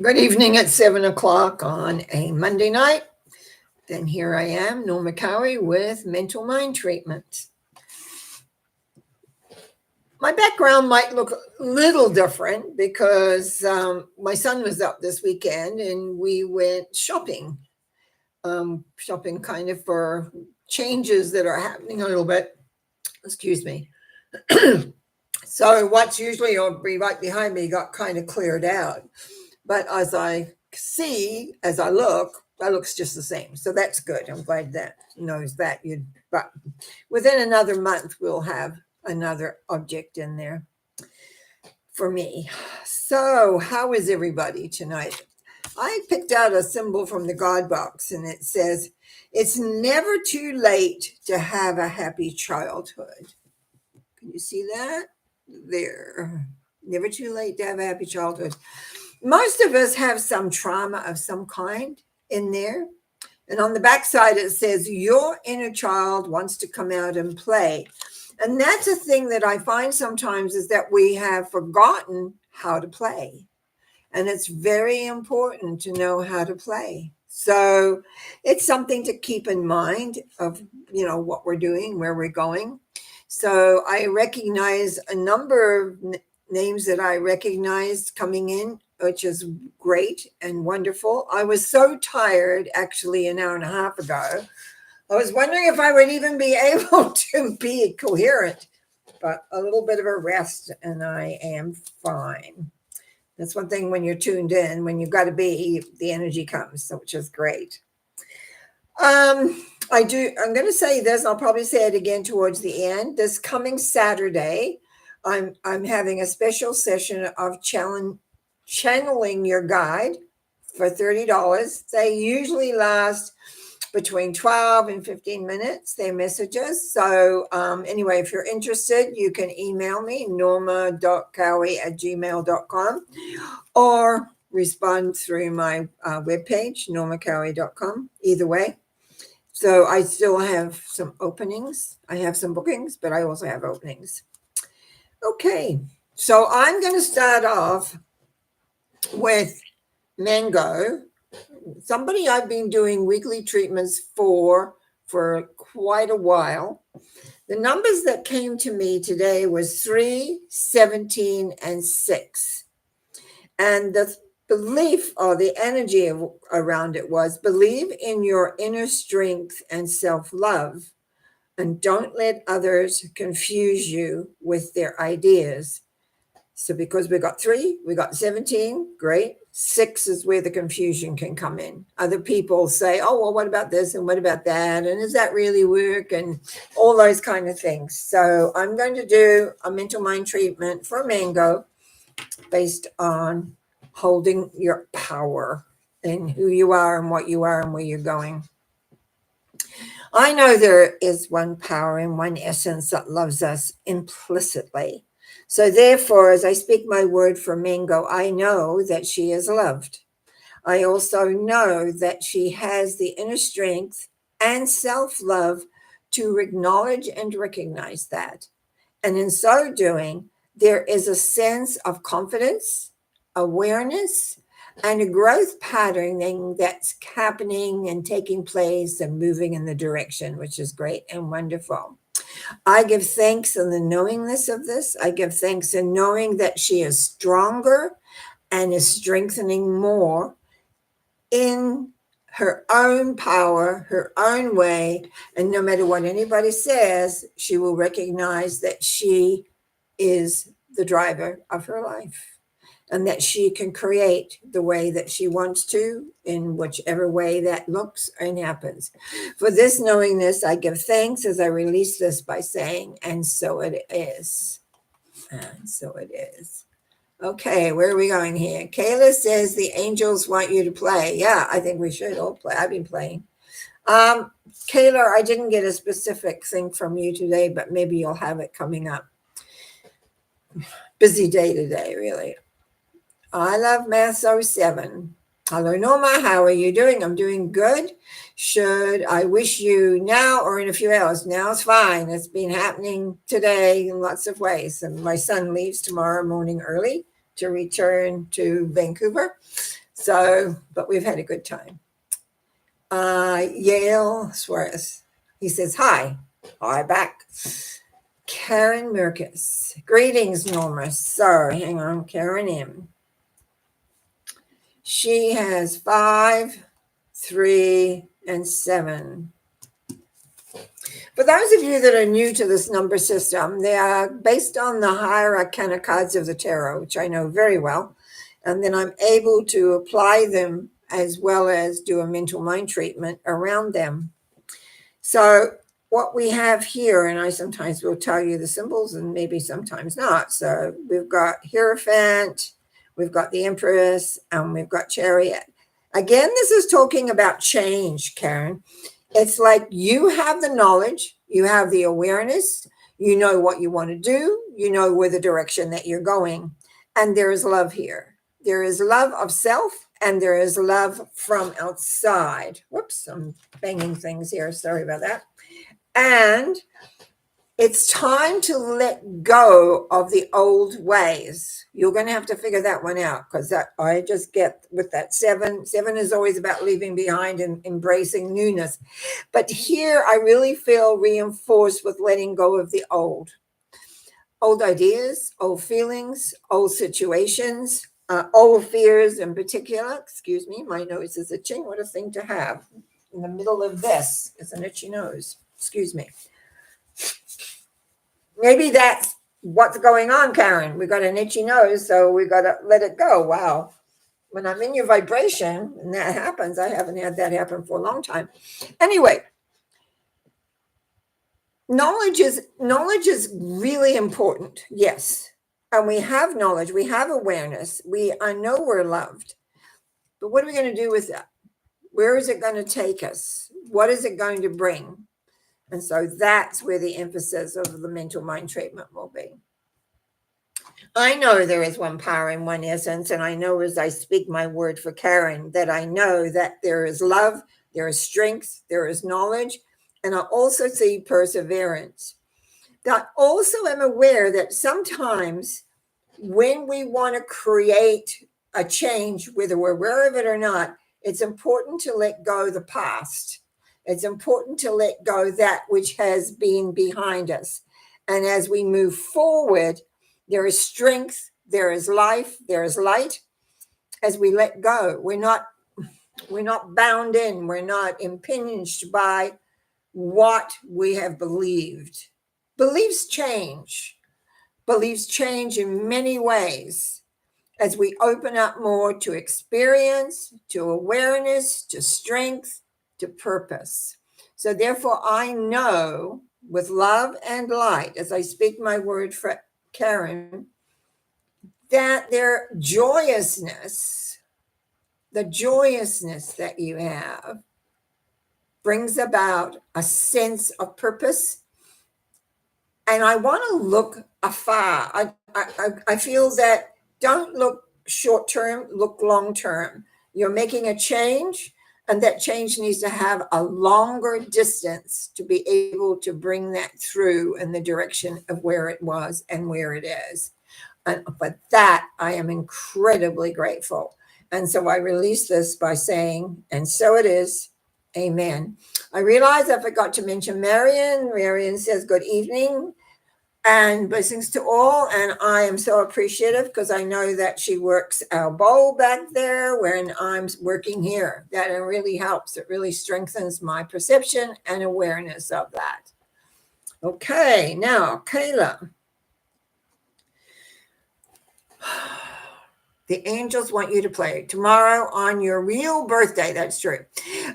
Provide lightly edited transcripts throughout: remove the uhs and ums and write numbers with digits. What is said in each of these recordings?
Good evening at 7 o'clock on a Monday night. Then here I am, Norma Cowie with Mental Mind Treatment. My background might look a little different because my son was up this weekend and we went shopping. Shopping kind of for changes that are happening a little bit. Excuse me. So what's usually will be right behind me got kind of cleared out. But as I see, as I look, that looks just the same. So that's good. I'm glad that knows that. But within another month, we'll have another object in there for me. So, how is everybody tonight? I picked out a symbol from the God box, and it says, "It's never too late to have a happy childhood." Can you see that? There. Never too late to have a happy childhood. Most of us have some trauma of some kind in there. And on the backside, it says, "Your inner child wants to come out and play." And that's a thing that I find sometimes is that we have forgotten how to play. And it's very important to know how to play. So it's something to keep in mind of, what we're doing, where we're going. So I recognize a number of names that I recognized coming in, which is great and wonderful. I was so tired actually an hour and a half ago. I was wondering if I would even be able to be coherent, but a little bit of a rest and I am fine. That's one thing when you're tuned in, when you've got to be, the energy comes, which is great. I'm going to say this, I'll probably say it again towards the end. This coming Saturday, I'm having a special session of channeling your guide for $30. They usually last between 12 and 15 minutes, their messages. So anyway, if you're interested, you can email me, norma.cowie@gmail.com, or respond through my webpage, normacowie.com, either way. So I still have some openings. I have some bookings, but I also have openings. Okay, so I'm going to start off with Mango, somebody I've been doing weekly treatments for quite a while. The numbers that came to me today was 3, 17, and 6. And the belief or the energy around it was, believe in your inner strength and self-love, and don't let others confuse you with their ideas. So because we got 3, we got 17, great. 6 is where the confusion can come in. Other people say, "Oh, well, what about this and what about that? And does that really work?" And all those kind of things. So I'm going to do a mental mind treatment for Mango based on holding your power and who you are and what you are and where you're going. I know there is one power and one essence that loves us implicitly. So therefore, as I speak my word for Mango, I know that she is loved. I also know that she has the inner strength and self-love to acknowledge and recognize that. And in so doing, there is a sense of confidence, awareness, and a growth pattern that's happening and taking place and moving in the direction, which is great and wonderful. I give thanks in the knowingness of this. I give thanks in knowing that she is stronger and is strengthening more in her own power, her own way. And no matter what anybody says, she will recognize that she is the driver of her life and that she can create the way that she wants to in whichever way that looks and happens. For this knowingness, I give thanks as I release this by saying, and so it is. And so it is. Okay, where are we going here? Kayla says the angels want you to play. Yeah, I think we should all play. I've been playing. Kayla, I didn't get a specific thing from you today, but maybe you'll have it coming up. Busy day today, really. I love Math 07. Hello, Norma. How are you doing? I'm doing good. Should I wish you now or in a few hours? Now is fine. It's been happening today in lots of ways. And my son leaves tomorrow morning early to return to Vancouver. So, but we've had a good time. Yale Suarez. He says, hi. Hi back. Karen Merkus. Greetings, Norma. Sorry, hang on. Karen M. She has 5, 3, and 7. For those of you that are new to this number system, they are based on the higher arcana cards of the tarot, which I know very well. And then I'm able to apply them as well as do a mental mind treatment around them. So what we have here, and I sometimes will tell you the symbols and maybe sometimes not. So we've got Hierophant, we've got the Empress, and we've got Chariot. Again, this is talking about change, Karen. It's like you have the knowledge, you have the awareness, you know what you want to do, you know where the direction that you're going. And there is love here. There is love of self and there is love from outside. Whoops, I'm banging things here. Sorry about that. And it's time to let go of the old ways. You're going to have to figure that one out because I just get with that 7. 7 is always about leaving behind and embracing newness. But here I really feel reinforced with letting go of the old ideas, old feelings, old situations, old fears in particular. Excuse me, my nose is itching. What a thing to have in the middle of this is an itchy nose. Excuse me. Maybe that's what's going on, Karen. We got an itchy nose, so we got to let it go. Wow. When I'm in your vibration and that happens, I haven't had that happen for a long time. Anyway, knowledge is really important. Yes. And we have knowledge, we have awareness. I know we're loved. But what are we going to do with that? Where is it going to take us? What is it going to bring? And so that's where the emphasis of the mental mind treatment will be. I know there is one power and one essence, and I know as I speak my word for Karen that I know that there is love, there is strength, there is knowledge, and I also see perseverance. I also am aware that sometimes when we want to create a change, whether we're aware of it or not, it's important to let go of the past. It's important to let go that which has been behind us. And as we move forward, there is strength, there is life, there is light. As we let go, we're not bound in, we're not impinged by what we have believed. Beliefs change in many ways as we open up more to experience, to awareness, to strength, to purpose. So therefore, I know with love and light, as I speak my word for Karen, that their joyousness, the joyousness that you have, brings about a sense of purpose. And I want to look afar. I feel that don't look short term, look long term. You're making a change, and that change needs to have a longer distance to be able to bring that through in the direction of where it was and where it is. And for that, I am incredibly grateful. And so I release this by saying, and so it is. Amen. I realize I forgot to mention Marion. Marion says, good evening and blessings to all. And I am so appreciative because I know that she works our bowl back there when I'm working here. That it really helps. It really strengthens my perception and awareness of that. Okay, now, Kayla. The angels want you to play tomorrow on your real birthday. That's true.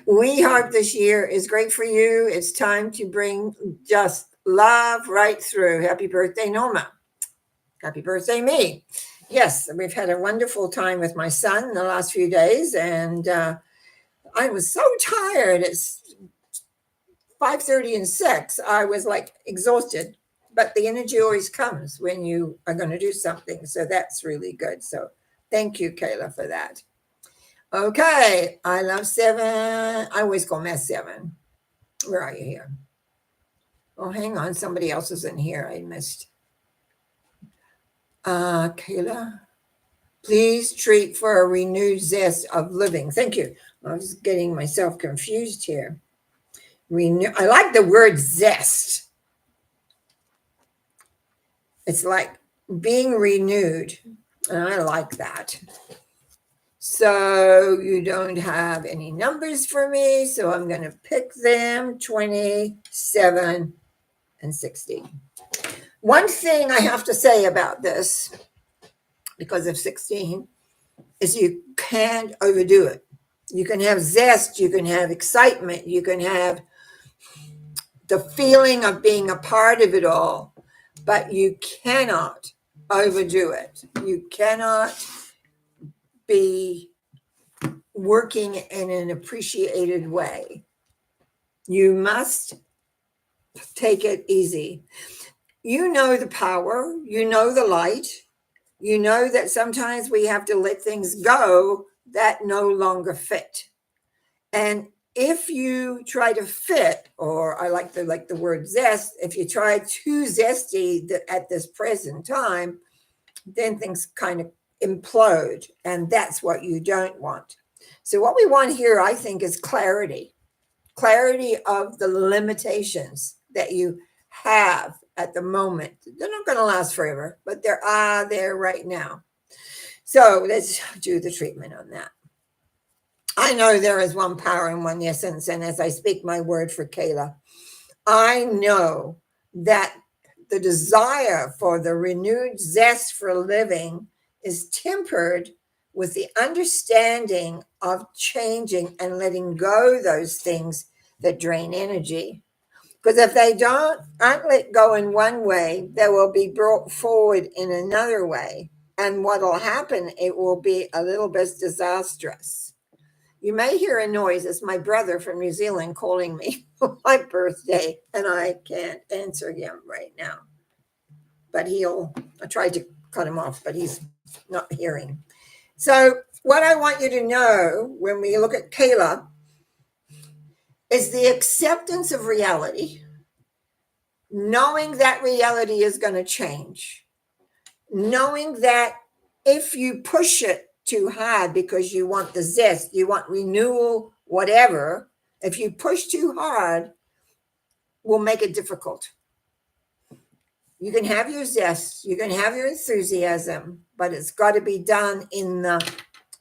We hope this year is great for you. It's time to bring just love right through. Happy birthday, Norma. Happy birthday, me. Yes, we've had a wonderful time with my son in the last few days, and I was so tired. It's 5:30 and 6. I was like exhausted, but the energy always comes when you are going to do something. So that's really good. So thank you, Kayla, for that. Okay, I love 7. I always call Matt 7. Where are you here? Oh, hang on. Somebody else is in here. I missed. Kayla. Please treat for a renewed zest of living. Thank you. I was getting myself confused here. I like the word zest. It's like being renewed. And I like that. So you don't have any numbers for me. So I'm going to pick them 27 and 16. One thing I have to say about this, because of 16, is you can't overdo it. You can have zest, you can have excitement, you can have the feeling of being a part of it all, but you cannot overdo it. You cannot be working in an appreciated way. You must take it easy. You know the power, you know the light, you know that sometimes we have to let things go that no longer fit. And if you try to fit, or I like the word zest, if you try too zesty at this present time, then things kind of implode, and that's what you don't want. So what we want here, I think, is clarity of the limitations that you have at the moment. They're not going to last forever, but they're there right now. So let's do the treatment on that. I know there is one power and one essence, and as I speak my word for Kayla, I know that the desire for the renewed zest for living is tempered with the understanding of changing and letting go those things that drain energy. Because if they aren't let go in one way, they will be brought forward in another way. And what will happen, it will be a little bit disastrous. You may hear a noise. It's my brother from New Zealand calling me for my birthday, and I can't answer him right now. But I tried to cut him off, but he's not hearing. So what I want you to know when we look at Kayla is the acceptance of reality, knowing that reality is going to change, knowing that if you push it too hard because you want the zest, you want renewal, whatever, if you push too hard, will make it difficult. You can have your zest, you can have your enthusiasm, but it's got to be done in the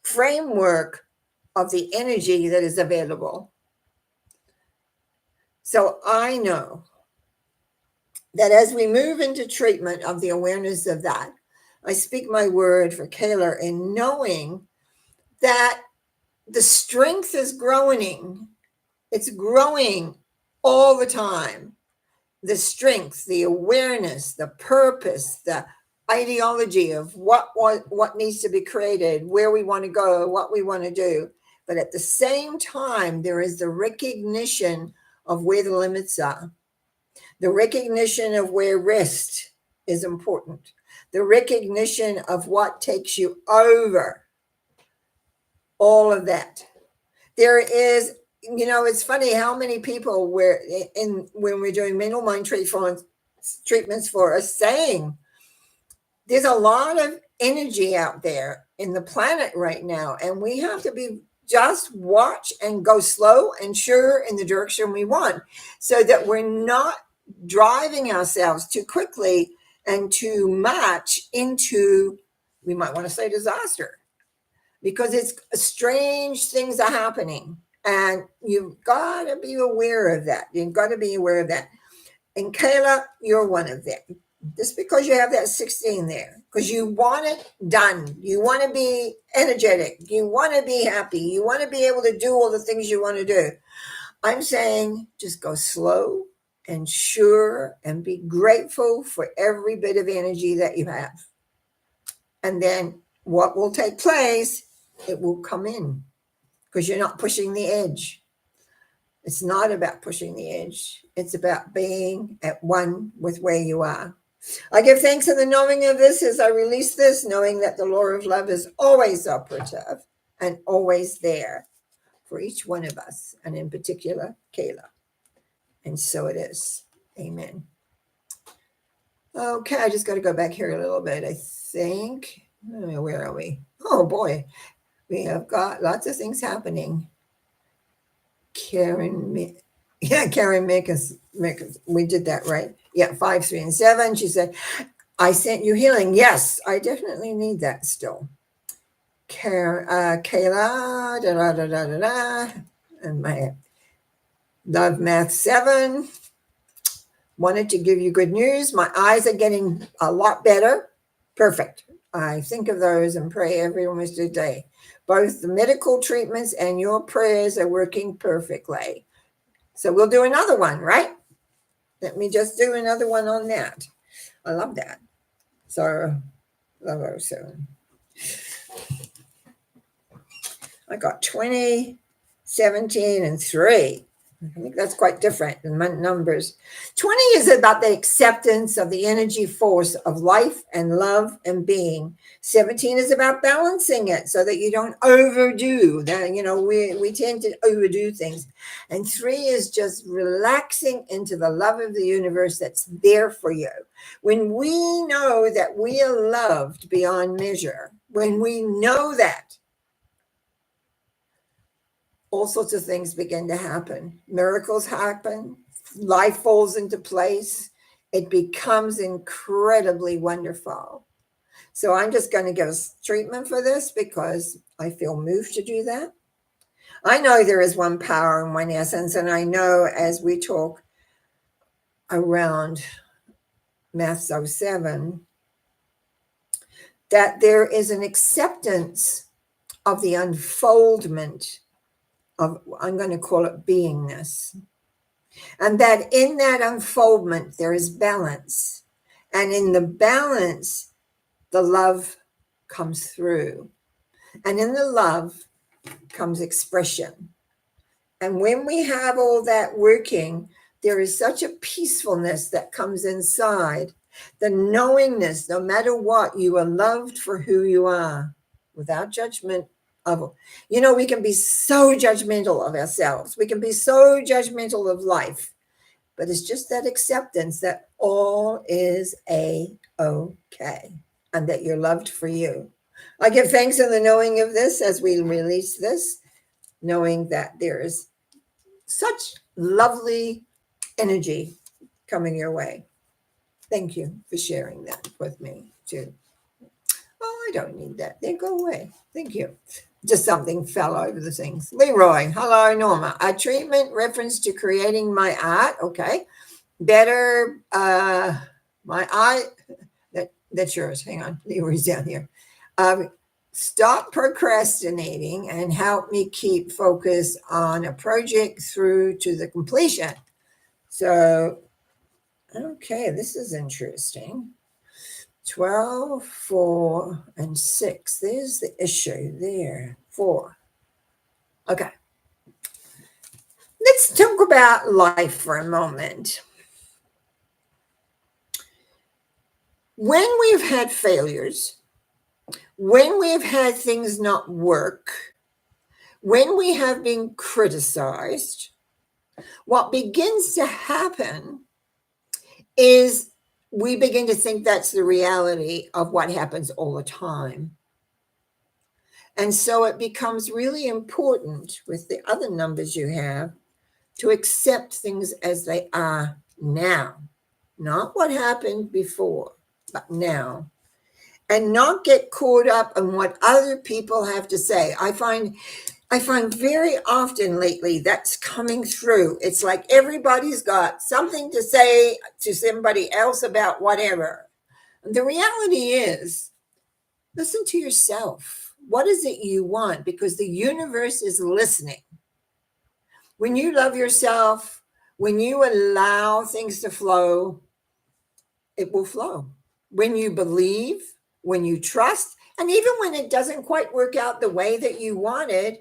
framework of the energy that is available. So I know that as we move into treatment of the awareness of that, I speak my word for Kayla in knowing that the strength is growing. It's growing all the time. The strength, the awareness, the purpose, the ideology of what needs to be created, where we want to go, what we want to do. But at the same time, there is the recognition of where the limits are, the recognition of where rest is important, the recognition of what takes you over, all of that. There is, it's funny how many people when we're doing mental mind treatments for us saying there's a lot of energy out there in the planet right now, and we have to be just watch and go slow and sure in the direction we want so that we're not driving ourselves too quickly and too much into, we might want to say, disaster, because it's strange things are happening. And you've got to be aware of that. You've got to be aware of that. And Kayla, you're one of them. Just because you have that 16 there, because you want it done. You want to be energetic. You want to be happy. You want to be able to do all the things you want to do. I'm saying just go slow and sure and be grateful for every bit of energy that you have. And then what will take place, it will come in. Because you're not pushing the edge. It's not about pushing the edge. It's about being at one with where you are. I give thanks in the knowing of this as I release this, knowing that the law of love is always operative and always there for each one of us, and in particular, Kayla. And so it is. Amen. Okay, I just got to go back here a little bit, I think. Where are we? Oh boy, we have got lots of things happening. Karen Mick, we did that right. Yeah, 5, 3, and 7. She said, I sent you healing. Yes, I definitely need that still. Kayla, da da da da da da. And my love math 7. Wanted to give you good news. My eyes are getting a lot better. Perfect. I think of those and pray every Wednesday day. Both the medical treatments and your prayers are working perfectly. So we'll do another one, right? Let me just do another one on that. I love that. So, love 07. I got 20, 17, and 3. I think that's quite different than my numbers. 20 is about the acceptance of the energy force of life and love and being. 17 is about balancing it so that you don't overdo that. We tend to overdo things. And 3 is just relaxing into the love of the universe that's there for you. When we know that we are loved beyond measure, when we know that, all sorts of things begin to happen. Miracles happen. Life falls into place. It becomes incredibly wonderful. So I'm just going to give us treatment for this because I feel moved to do that. I know there is one power and one essence, and I know as we talk around Math 07 that there is an acceptance of the unfoldment of, I'm going to call it beingness. And that in that unfoldment, there is balance. And in the balance, the love comes through. And in the love comes expression. And when we have all that working, there is such a peacefulness that comes inside. The knowingness, no matter what, you are loved for who you are without judgment. We can be so judgmental of ourselves. We can be so judgmental of life. But it's just that acceptance that all is A-OK and that you're loved for you. I give thanks in the knowing of this as we release this, knowing that there is such lovely energy coming your way. Thank you for sharing that with me too. Oh, I don't need that. They go away. Thank you. Just something fell over the things. Leroy, hello, Norma. A treatment reference to creating my art. Okay. Better, my eye, that's yours. Hang on. Leroy's down here. Stop procrastinating and help me keep focus on a project through to the completion. So, okay, this is interesting. 12, 4, and 6. There's the issue there. 4. Okay. Let's talk about life for a moment. When we've had failures, when we've had things not work, when we have been criticized, what begins to happen is we begin to think that's the reality of what happens all the time. And so it becomes really important with the other numbers you have to accept things as they are now, not what happened before, but now. And not get caught up in what other people have to say. I find very often lately that's coming through. It's like everybody's got something to say to somebody else about whatever. And the reality is, listen to yourself. What is it you want? Because the universe is listening. When you love yourself, when you allow things to flow, it will flow. When you believe, when you trust, and even when it doesn't quite work out the way that you wanted,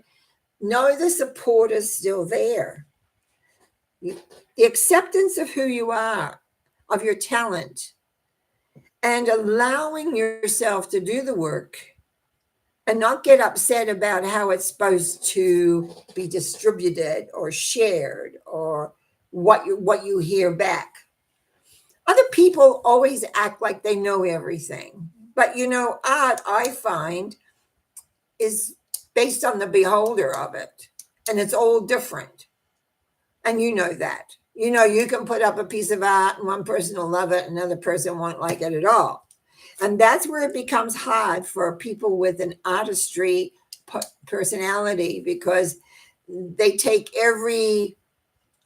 know the support is still there. The acceptance of who you are, of your talent, and allowing yourself to do the work and not get upset about how it's supposed to be distributed or shared or what you hear back. Other people always act like they know everything, But art, I find, is based on the beholder of it, and it's all different. And you know that. You can put up a piece of art and one person will love it, another person won't like it at all. And that's where it becomes hard for people with an artistry personality, because they take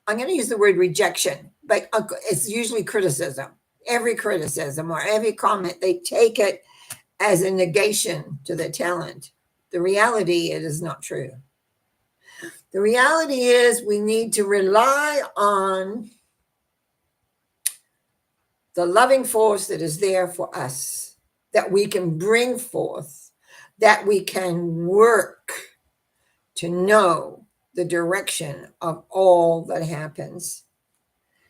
I'm going to use the word rejection, but it's usually criticism. Every criticism or every comment, they take it as a negation to the talent. The reality, it is not true. The reality is we need to rely on the loving force that is there for us, that we can bring forth, that we can work to know the direction of all that happens.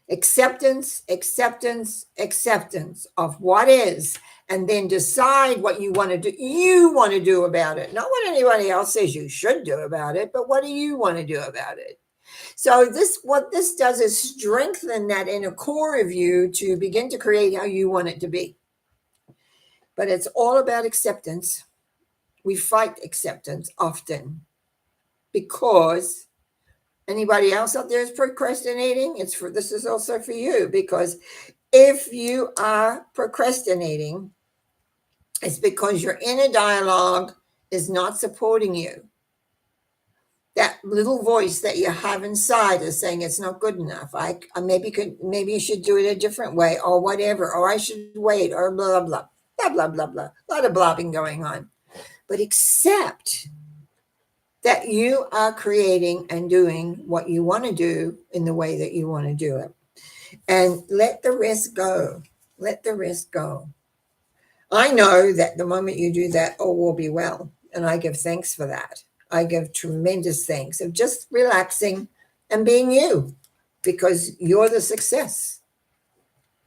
Acceptance, acceptance, acceptance of what is, and then decide what you want to do. You want to do about it, not what anybody else says you should do about it, but what do you want to do about it? So what this does is strengthen that inner core of you to begin to create how you want it to be. But it's all about acceptance. We fight acceptance often because anybody else out there is procrastinating. This is also for you, because if you are procrastinating, it's because your inner dialogue is not supporting you. That little voice that you have inside is saying it's not good enough. Maybe you should do it a different way, or whatever, or I should wait, or blah blah blah blah blah blah. A lot of blabbing going on. But accept that you are creating and doing what you want to do in the way that you want to do it. And let the rest go. Let the rest go. I know that the moment you do that, all will be well. And I give thanks for that. I give tremendous thanks of just relaxing and being you, because you're the success,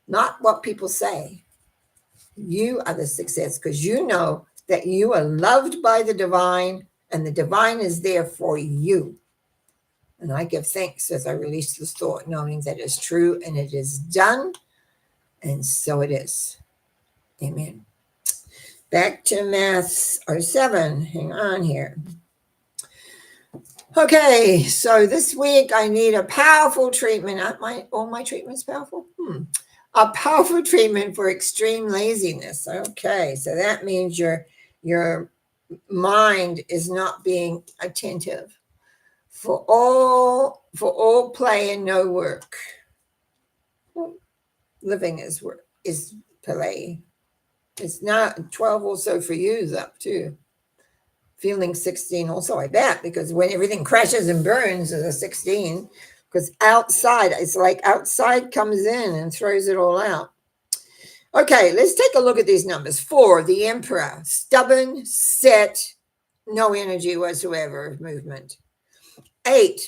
not what people say. You are the success because you know that you are loved by the divine, and the divine is there for you. And I give thanks as I release this thought, knowing that it's true and it is done. And so it is. Amen. Back to Math 07. Hang on here. Okay, so this week I need a powerful treatment. Aren't all my treatments powerful? A powerful treatment for extreme laziness. Okay, so that means your mind is not being attentive. For all play and no work. Living is work, is play. It's not 12 also for you is up too. Feeling 16 also, I bet, because when everything crashes and burns is a 16, because outside, it's like outside comes in and throws it all out. Okay, let's take a look at these numbers. 4, the Emperor, stubborn, set, no energy whatsoever of movement. 8,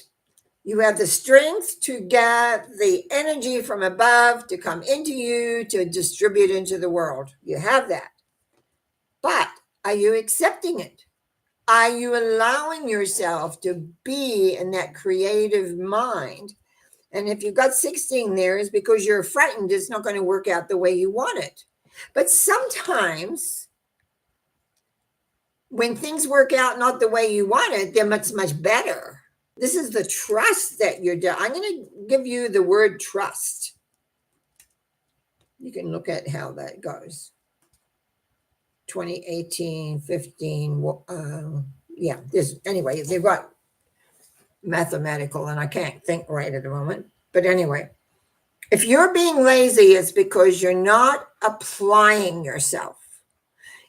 you have the strength to get the energy from above to come into you, to distribute into the world. You have that. But are you accepting it? Are you allowing yourself to be in that creative mind? And if you've got 16 there, is because you're frightened it's not going to work out the way you want it. But sometimes when things work out not the way you want it, they're much, much better. This is the trust that you're doing. I'm going to give you the word trust. You can look at how that goes. 2018, 15. Yeah, anyway, they've got mathematical, and I can't think right at the moment. But anyway, if you're being lazy, it's because you're not applying yourself.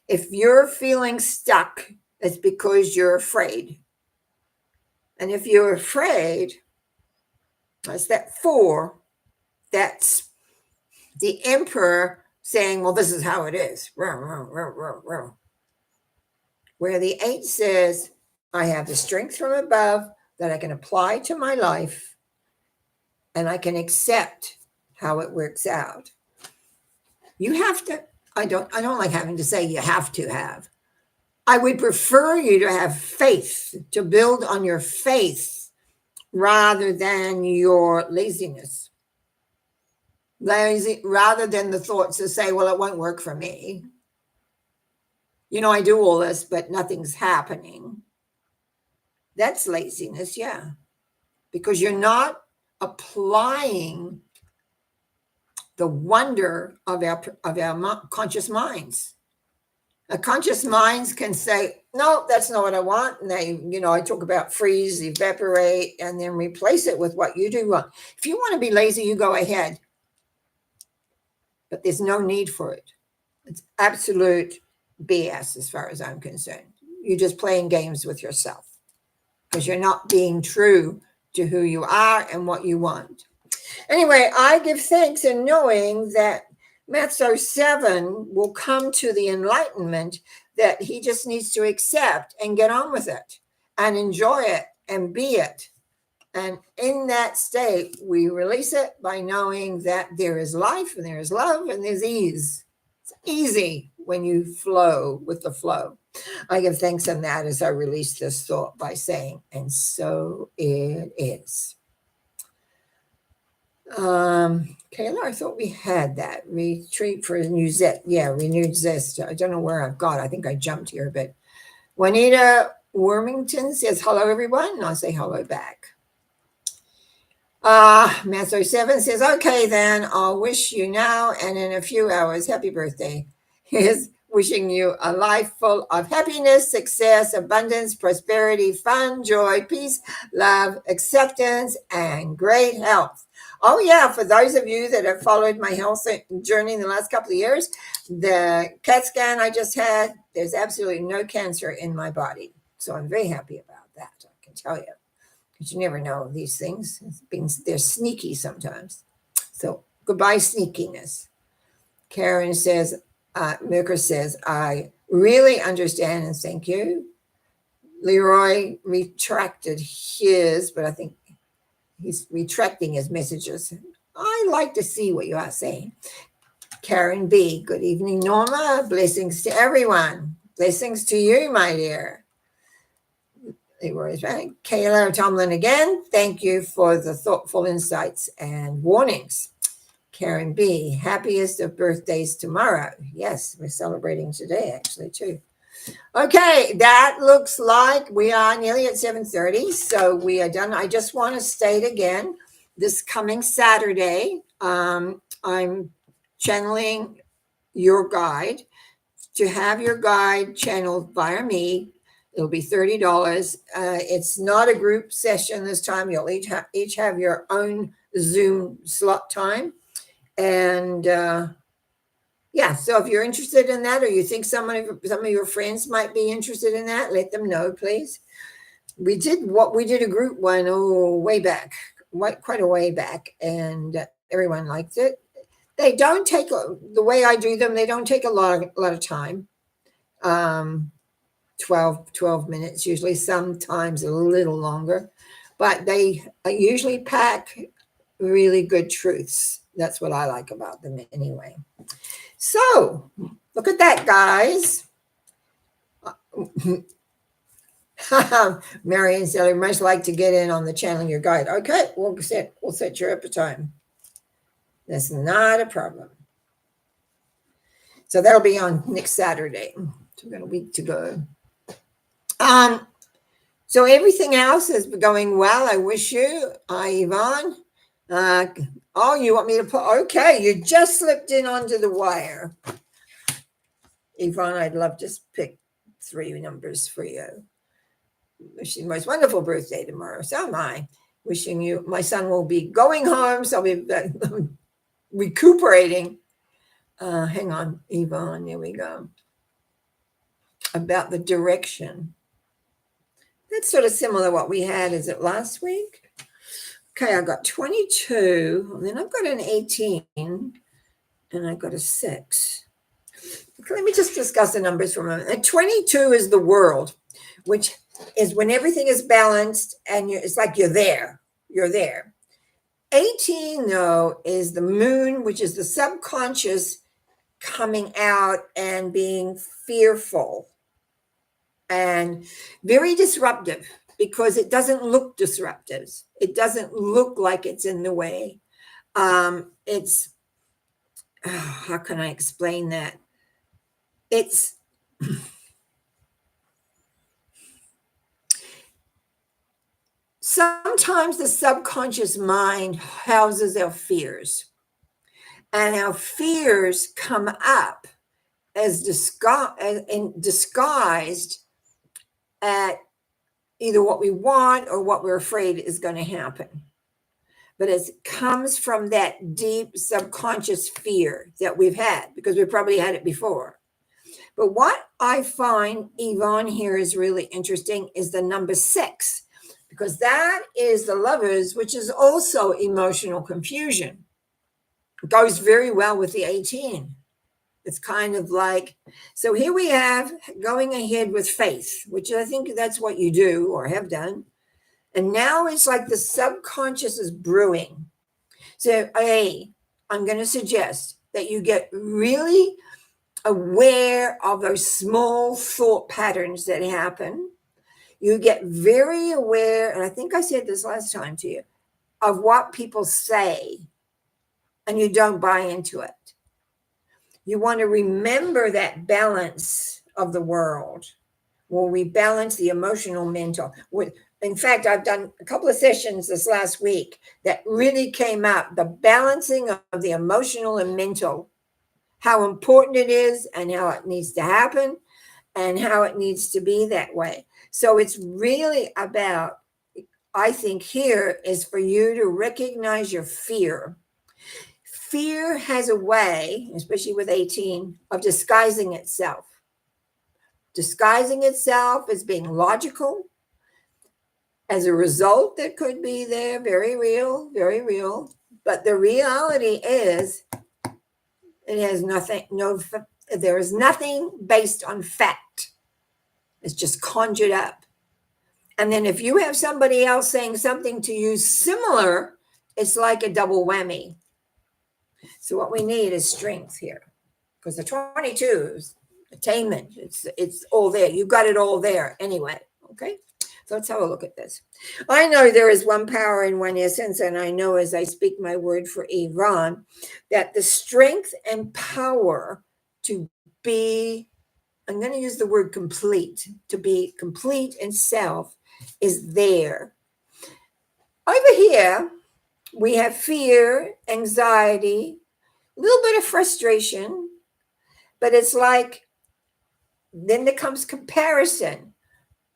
If you're feeling stuck, it's because you're afraid. And if you're afraid, that's that 4. That's the Emperor saying, well, this is how it is. Where the 8 says, I have the strength from above that I can apply to my life, and I can accept how it works out. You have to, I don't like having to say you have to have. I would prefer you to have faith, to build on your faith rather than your laziness. Rather than the thoughts to say, well, it won't work for me. I do all this, but nothing's happening. That's laziness, yeah, because you're not applying the wonder of our conscious minds. Conscious minds can say, no, that's not what I want. And they, I talk about freeze, evaporate, and then replace it with what you do want. If you want to be lazy, you go ahead. But there's no need for it. It's absolute BS as far as I'm concerned. You're just playing games with yourself because you're not being true to who you are and what you want. Anyway, I give thanks in knowing that Matzo 7 will come to the enlightenment that he just needs to accept and get on with it and enjoy it and be it. And in that state, we release it by knowing that there is life and there is love and there's ease. It's easy when you flow with the flow. I give thanks on that as I release this thought by saying, and so it is. Kayla, I thought we had that retreat for new zest. Yeah, renewed zest. I don't know where I've got. I think I jumped here a bit. Juanita Wormington says hello, everyone, and I'll say hello back. Matthew 7 says, okay, then I'll wish you now and in a few hours. Happy birthday. Here's wishing you a life full of happiness, success, abundance, prosperity, fun, joy, peace, love, acceptance, and great health. Oh, yeah, for those of you that have followed my health journey in the last couple of years, the CAT scan I just had, there's absolutely no cancer in my body. So I'm very happy about that, I can tell you. Because you never know these things. They're sneaky sometimes. So goodbye, sneakiness. Karen says, Milker says, I really understand and thank you. Leroy retracted his, but I think he's retracting his messages. I like to see what you are saying. Karen B, good evening, Norma. Blessings to everyone. Blessings to you, my dear. Leroy's right. Kayla Tomlin again. Thank you for the thoughtful insights and warnings. Karen B, happiest of birthdays tomorrow. Yes, we're celebrating today actually too. Okay, that looks like we are nearly at 7:30, so we are done. I just want to state again, this coming Saturday, I'm channeling your guide. To have your guide channeled via me, it'll be $30. It's not a group session this time. You'll each have your own Zoom slot time. And yeah, so if you're interested in that, or you think some of your friends might be interested in that, let them know, please. We did a group one way back, quite a way back, and everyone liked it. They don't take the way I do them. They don't take a lot of time. 12 minutes usually, sometimes a little longer, but they usually pack really good truths. That's what I like about them anyway. So look at that, guys. Marion said, I'd much like to get in on the channeling your guide. Okay, we'll set you up a time. That's not a problem. So that'll be on next Saturday. So we've got a week to go. So everything else is going well. I wish you, Yvonne. You want me to put? Okay, you just slipped in onto the wire, Yvonne. I'd love to pick 3 numbers for you. Wishing the most wonderful birthday tomorrow. So am I. Wishing you. My son will be going home, so I'll be recuperating. Hang on, Yvonne. There we go. About the direction. That's sort of similar to what we had. Is it last week? Okay, I got 22, and then I've got an 18, and I got a 6. Okay, let me just discuss the numbers for a moment. And 22 is the world, which is when everything is balanced, and it's like you're there. You're there. 18, though, is the moon, which is the subconscious coming out and being fearful and very disruptive, because it doesn't look disruptive. It doesn't look like it's in the way. It's, how can I explain that? It's sometimes the subconscious mind houses our fears, and our fears come up as disguised at either what we want or what we're afraid is going to happen. But it comes from that deep subconscious fear that we've had, because we probably had it before. But what I find, Yvonne, here is really interesting is the number 6, because that is the Lovers, which is also emotional confusion. It goes very well with the 18. It's kind of like, so here we have going ahead with faith, which I think that's what you do or have done. And now it's like the subconscious is brewing. So, I'm going to suggest that you get really aware of those small thought patterns that happen. You get very aware, and I think I said this last time to you, of what people say, and you don't buy into it. You want to remember that balance of the world where we balance the emotional, mental. In fact, I've done a couple of sessions this last week that really came up, the balancing of the emotional and mental, how important it is and how it needs to happen and how it needs to be that way. So it's really about, I think here is for you to recognize your fear. Fear has a way, especially with 18, of disguising itself. Disguising itself as being logical. As a result, that could be there, very real, very real. But the reality is, it has nothing, there is nothing based on fact. It's just conjured up. And then if you have somebody else saying something to you similar, it's like a double whammy. So what we need is strength here, because the 22 is attainment. It's all there. You got it all there anyway. Okay. So let's have a look at this. I know there is one power in one essence, and I know as I speak my word for Yvonne, that the strength and power to be, I'm going to use the word complete, to be complete in self is there. Over here, we have fear, anxiety, a little bit of frustration, but it's like, then there comes comparison.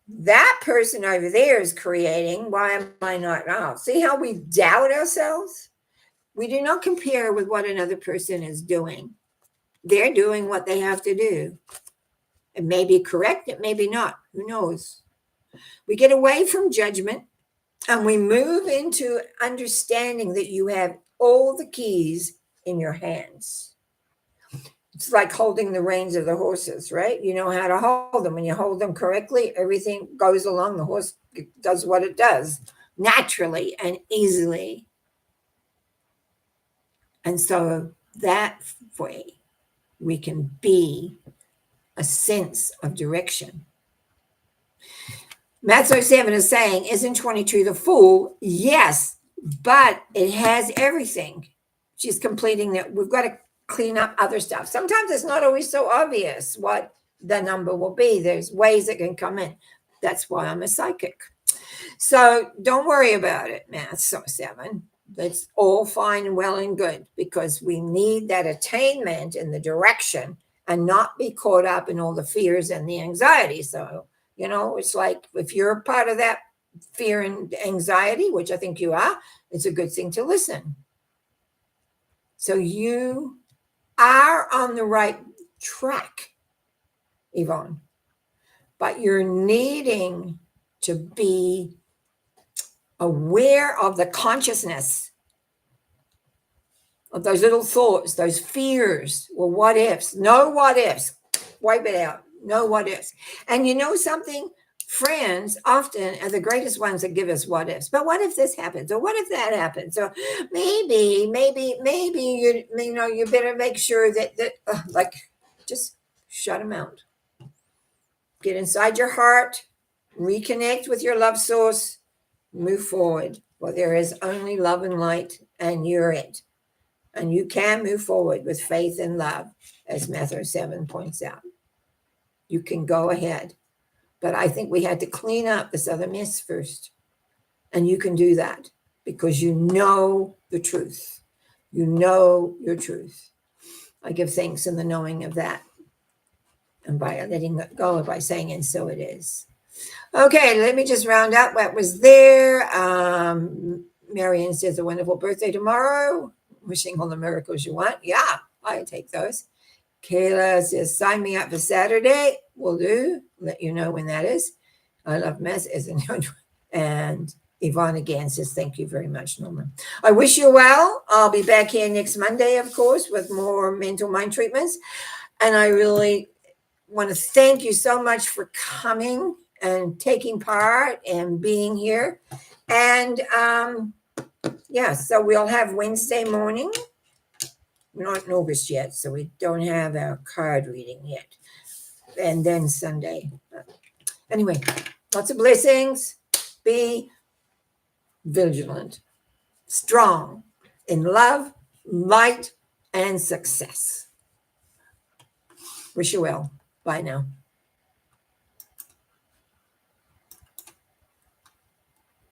That person over there is creating. Why am I not now? See how we doubt ourselves? We do not compare with what another person is doing. They're doing what they have to do. It may be correct, it may be not. Who knows? We get away from judgment and we move into understanding that you have all the keys in your hands. It's like holding the reins of the horses, right? You know how to hold them. When you hold them correctly, everything goes along. The horse does what it does naturally and easily. And so that way we can be a sense of direction. Matzo 7 is saying, isn't 22 the fool? Yes, but it has everything. She's completing that. We've got to clean up other stuff. Sometimes it's not always so obvious what the number will be. There's ways it can come in. That's why I'm a psychic. So don't worry about it, Math 7. That's all fine and well and good, because we need that attainment in the direction and not be caught up in all the fears and the anxiety. So, it's like if you're a part of that fear and anxiety, which I think you are, it's a good thing to listen. So you are on the right track, Yvonne, but you're needing to be aware of the consciousness of those little thoughts, those fears. Well, what ifs? No what ifs. Wipe it out. No what ifs. And you know something? Friends often are the greatest ones that give us what ifs. But what if this happens? Or what if that happens? So maybe you better make sure that just shut them out. Get inside your heart, reconnect with your love source, move forward. Well, there is only love and light, and you're it. And you can move forward with faith and love, as Matthew 7 points out. You can go ahead. But I think we had to clean up this other mess first. And you can do that because you know the truth. You know your truth. I give thanks in the knowing of that. And by letting it go, by saying, and so it is. Okay, let me just round out what was there. Marianne says, a wonderful birthday tomorrow. Wishing all the miracles you want. Yeah, I take those. Kayla says, sign me up for Saturday. Will do. Let you know when that is. I love mess, isn't it? And Yvonne again says, thank you very much, Norma. I wish you well. I'll be back here next Monday, of course, with more mental mind treatments. And I really want to thank you so much for coming and taking part and being here. And so we'll have Wednesday morning. We're not in August yet, so we don't have our card reading yet. And then Sunday. Anyway, lots of blessings. Be vigilant, strong in love, light, and success. Wish you well. Bye now.